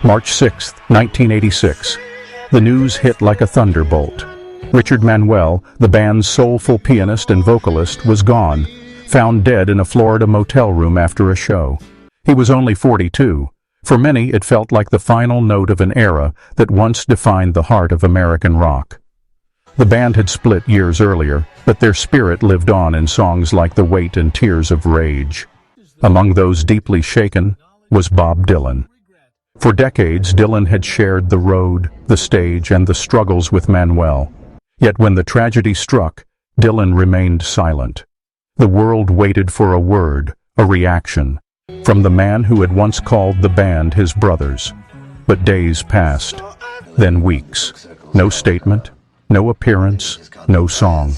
March 6, 1986. The news hit like a thunderbolt. Richard Manuel, the band's soulful pianist and vocalist, was gone, found dead in a Florida motel room after a show. He was only 42. For many, it felt like the final note of an era that once defined the heart of American rock. The band had split years earlier, but their spirit lived on in songs like The Weight and Tears of Rage. Among those deeply shaken was Bob Dylan. For decades, Dylan had shared the road, the stage, and the struggles with Manuel. Yet when the tragedy struck, Dylan remained silent. The world waited for a word, a reaction, from the man who had once called the band his brothers. But days passed, then weeks. No statement, no appearance, no song.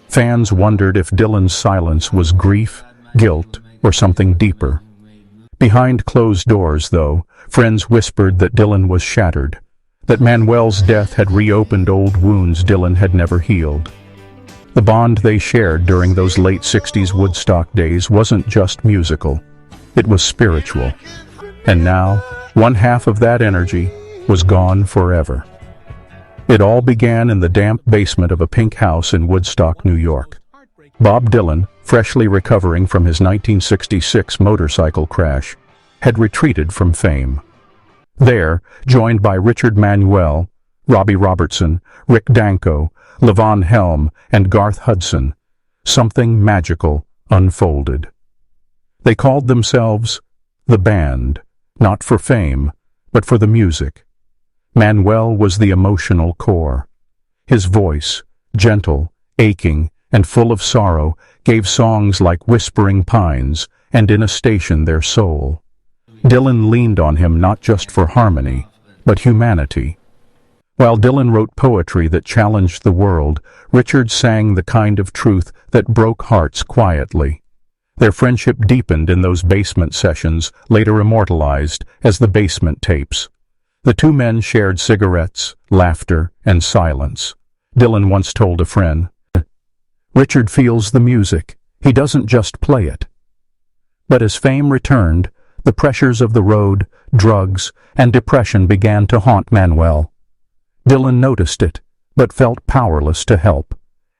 Fans wondered if Dylan's silence was grief, guilt, or something deeper. Behind closed doors, though, friends whispered that Dylan was shattered, that Manuel's death had reopened old wounds Dylan had never healed. The bond they shared during those late 60s Woodstock days wasn't just musical, it was spiritual. And now, one half of that energy was gone forever. It all began in the damp basement of a pink house in Woodstock, New York. Bob Dylan, freshly recovering from his 1966 motorcycle crash, had retreated from fame. There, joined by Richard Manuel, Robbie Robertson, Rick Danko, Levon Helm, and Garth Hudson, something magical unfolded. They called themselves the band, not for fame, but for the music. Manuel was the emotional core. His voice, gentle, aching, and full of sorrow, gave songs like Whispering Pines and In a Station their soul. Dylan leaned on him not just for harmony, but humanity. While Dylan wrote poetry that challenged the world, Richard sang the kind of truth that broke hearts quietly. Their friendship deepened in those basement sessions, later immortalized as the Basement Tapes. The two men shared cigarettes, laughter, and silence. Dylan once told a friend, "Richard feels the music. He doesn't just play it." But as fame returned, the pressures of the road, drugs, and depression began to haunt Manuel. Dylan noticed it, but felt powerless to help.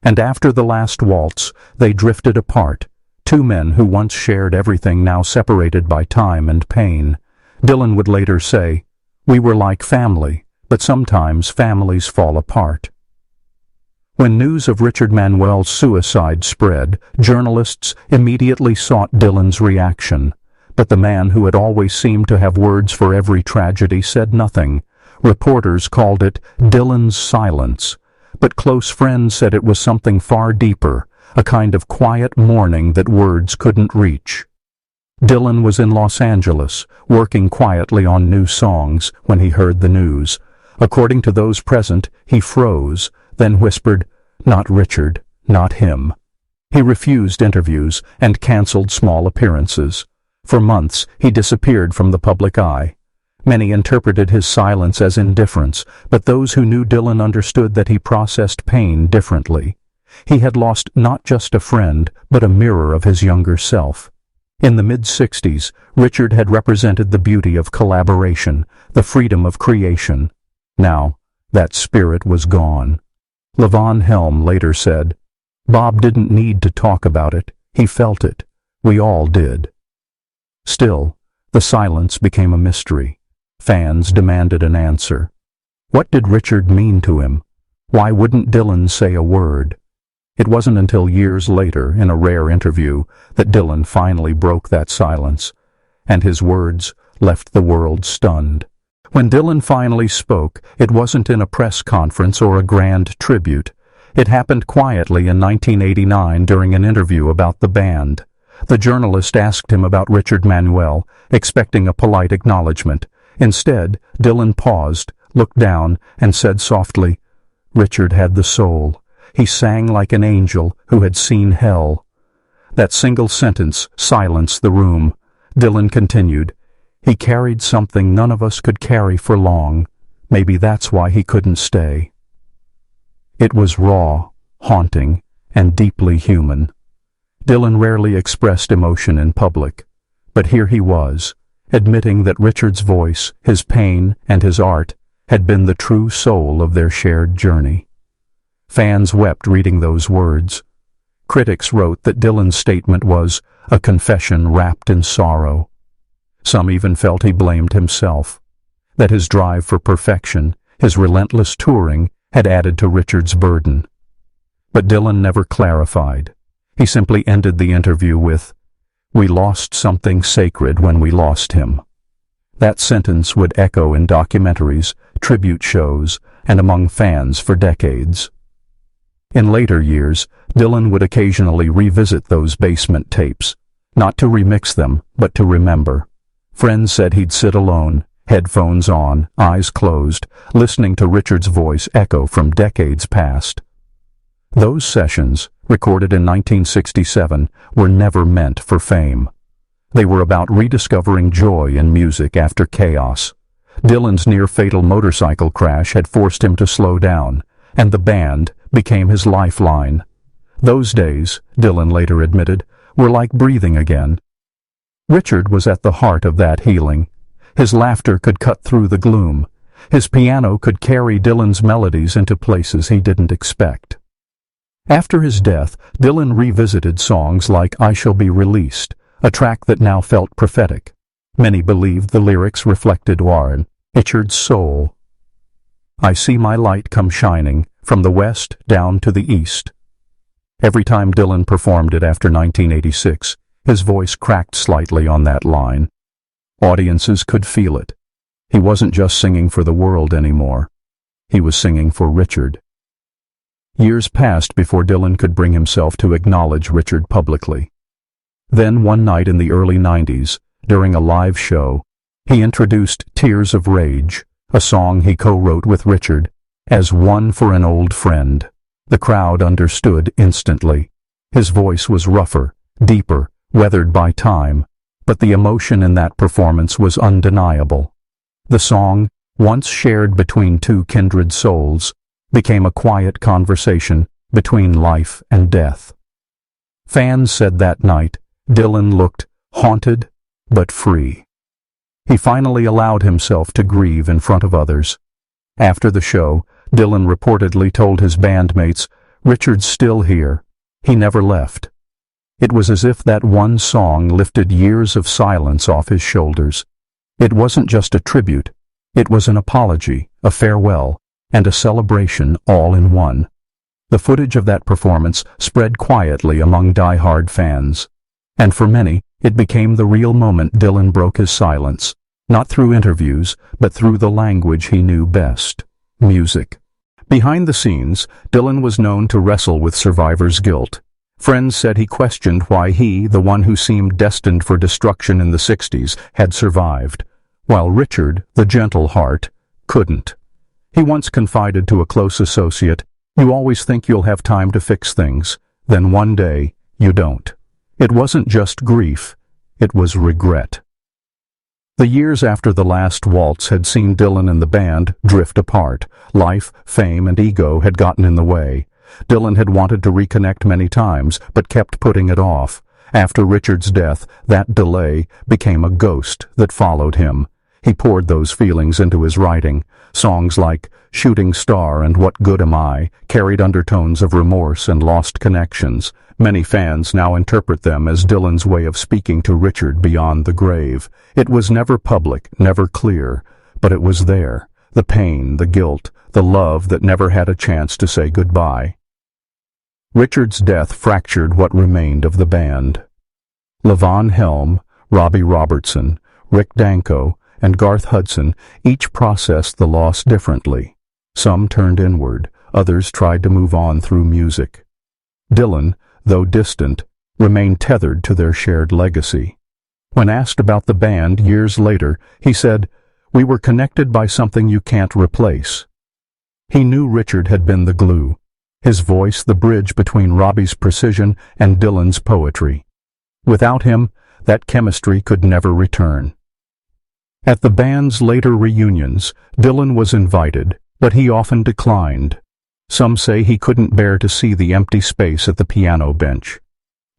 And after the last waltz, they drifted apart, two men who once shared everything now separated by time and pain. Dylan would later say, "We were like family, but sometimes families fall apart." When news of Richard Manuel's suicide spread, journalists immediately sought Dylan's reaction. But the man who had always seemed to have words for every tragedy said nothing. Reporters called it Dylan's silence, but close friends said it was something far deeper, a kind of quiet mourning that words couldn't reach. Dylan was in Los Angeles, working quietly on new songs when he heard the news. According to those present, he froze, then whispered, "Not Richard, not him." He refused interviews and canceled small appearances. For months, he disappeared from the public eye. Many interpreted his silence as indifference, but those who knew Dylan understood that he processed pain differently. He had lost not just a friend, but a mirror of his younger self. In the mid-60s, Richard had represented the beauty of collaboration, the freedom of creation. Now, that spirit was gone. Levon Helm later said, "Bob didn't need to talk about it. He felt it. We all did." Still, the silence became a mystery. Fans demanded an answer. What did Richard mean to him? Why wouldn't Dylan say a word? It wasn't until years later, in a rare interview, that Dylan finally broke that silence, and his words left the world stunned. When Dylan finally spoke, it wasn't in a press conference or a grand tribute. It happened quietly in 1989 during an interview about the band. The journalist asked him about Richard Manuel, expecting a polite acknowledgement. Instead, Dylan paused, looked down, and said softly, "Richard had the soul. He sang like an angel who had seen hell." That single sentence silenced the room. Dylan continued, "He carried something none of us could carry for long. Maybe that's why he couldn't stay." It was raw, haunting, and deeply human. Dylan rarely expressed emotion in public, but here he was, admitting that Richard's voice, his pain, and his art had been the true soul of their shared journey. Fans wept reading those words. Critics wrote that Dylan's statement was a confession wrapped in sorrow. Some even felt he blamed himself, that his drive for perfection, his relentless touring, had added to Richard's burden. But Dylan never clarified. He simply ended the interview with, "We lost something sacred when we lost him." That sentence would echo in documentaries, tribute shows, and among fans for decades. In later years, Dylan would occasionally revisit those basement tapes, not to remix them, but to remember. Friends said he'd sit alone, headphones on, eyes closed, listening to Richard's voice echo from decades past. Those sessions, recorded in 1967, were never meant for fame. They were about rediscovering joy in music after chaos. Dylan's near-fatal motorcycle crash had forced him to slow down, and the band became his lifeline. Those days, Dylan later admitted, were like breathing again. Richard was at the heart of that healing. His laughter could cut through the gloom. His piano could carry Dylan's melodies into places he didn't expect. After his death, Dylan revisited songs like I Shall Be Released, a track that now felt prophetic. Many believed the lyrics reflected Warren, Richard's soul. I see my light come shining, from the west down to the east. Every time Dylan performed it after 1986, his voice cracked slightly on that line. Audiences could feel it. He wasn't just singing for the world anymore. He was singing for Richard. Years passed before Dylan could bring himself to acknowledge Richard publicly. Then one night in the early 90s, during a live show, he introduced Tears of Rage, a song he co-wrote with Richard, as One for an Old Friend. The crowd understood instantly. His voice was rougher, deeper, weathered by time, but the emotion in that performance was undeniable. The song, once shared between two kindred souls, became a quiet conversation between life and death. Fans said that night, Dylan looked haunted but free. He finally allowed himself to grieve in front of others. After the show, Dylan reportedly told his bandmates, "Richard's still here. He never left." It was as if that one song lifted years of silence off his shoulders. It wasn't just a tribute. It was an apology, a farewell, and a celebration all in one. The footage of that performance spread quietly among die-hard fans. And for many, it became the real moment Dylan broke his silence, not through interviews, but through the language he knew best, music. Behind the scenes, Dylan was known to wrestle with survivor's guilt. Friends said he questioned why he, the one who seemed destined for destruction in the 60s, had survived, while Richard, the gentle heart, couldn't. He once confided to a close associate, "You always think you'll have time to fix things, then one day you don't." It wasn't just grief, it was regret. The years after the last waltz had seen Dylan and the band drift apart. Life, fame, and ego had gotten in the way. Dylan had wanted to reconnect many times, but kept putting it off. After Richard's death, that delay became a ghost that followed him. He poured those feelings into his writing. Songs like Shooting Star and What Good Am I carried undertones of remorse and lost connections. Many fans now interpret them as Dylan's way of speaking to Richard beyond the grave. It was never public, never clear, but it was there. The pain, the guilt, the love that never had a chance to say goodbye. Richard's death fractured what remained of the band. Levon Helm, Robbie Robertson, Rick Danko, and Garth Hudson each processed the loss differently. Some turned inward, others tried to move on through music. Dylan, though distant, remained tethered to their shared legacy. When asked about the band years later, he said, "We were connected by something you can't replace." He knew Richard had been the glue, his voice the bridge between Robbie's precision and Dylan's poetry. Without him, that chemistry could never return. At the band's later reunions, Dylan was invited, but he often declined. Some say he couldn't bear to see the empty space at the piano bench.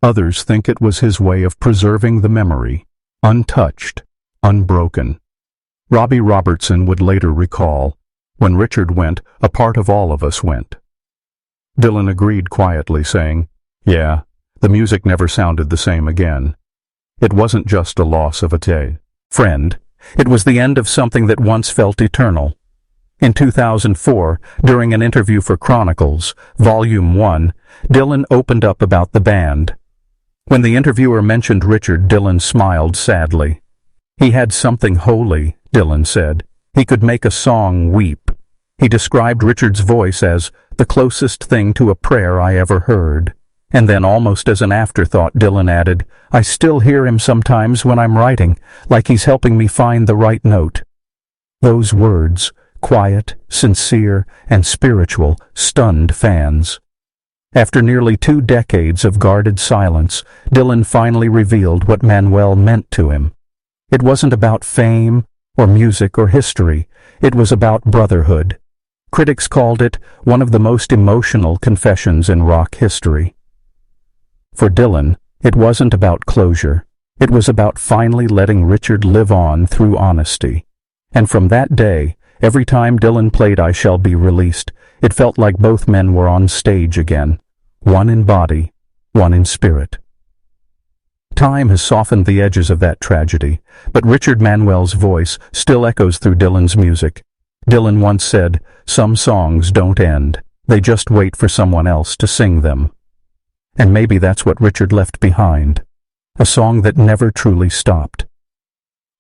Others think it was his way of preserving the memory, untouched, unbroken. Robbie Robertson would later recall, "When Richard went, a part of all of us went." Dylan agreed quietly, saying, "Yeah, the music never sounded the same again." It wasn't just a loss of a friend. It was the end of something that once felt eternal. In 2004, during an interview for Chronicles, Volume 1, Dylan opened up about the band. When the interviewer mentioned Richard, Dylan smiled sadly. "He had something holy," Dylan said. "He could make a song weep." He described Richard's voice as the closest thing to a prayer I ever heard. And then, almost as an afterthought, Dylan added, "I still hear him sometimes when I'm writing, like he's helping me find the right note." Those words, quiet, sincere, and spiritual, stunned fans. After nearly 2 decades of guarded silence, Dylan finally revealed what Manuel meant to him. It wasn't about fame, or music, or history. It was about brotherhood. Critics called it one of the most emotional confessions in rock history. For Dylan, it wasn't about closure. It was about finally letting Richard live on through honesty. And from that day, every time Dylan played I Shall Be Released, it felt like both men were on stage again, one in body, one in spirit. Time has softened the edges of that tragedy, but Richard Manuel's voice still echoes through Dylan's music. Dylan once said, "Some songs don't end. They just wait for someone else to sing them." And maybe that's what Richard left behind, a song that never truly stopped.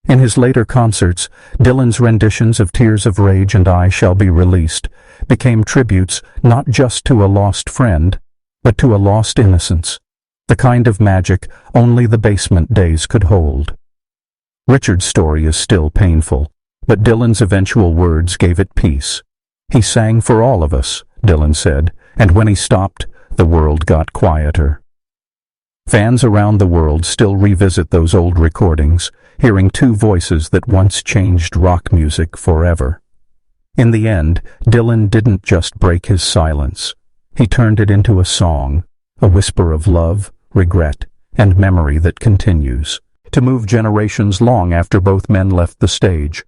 In his later concerts, Dylan's renditions of Tears of Rage and I Shall Be Released became tributes not just to a lost friend, but to a lost innocence, the kind of magic only the basement days could hold. Richard's story is still painful, but Dylan's eventual words gave it peace. "He sang for all of us," Dylan said, "and when he stopped, the world got quieter." Fans around the world still revisit those old recordings, hearing 2 voices that once changed rock music forever. In the end, Dylan didn't just break his silence. He turned it into a song, a whisper of love, regret, and memory that continues to move generations long after both men left the stage.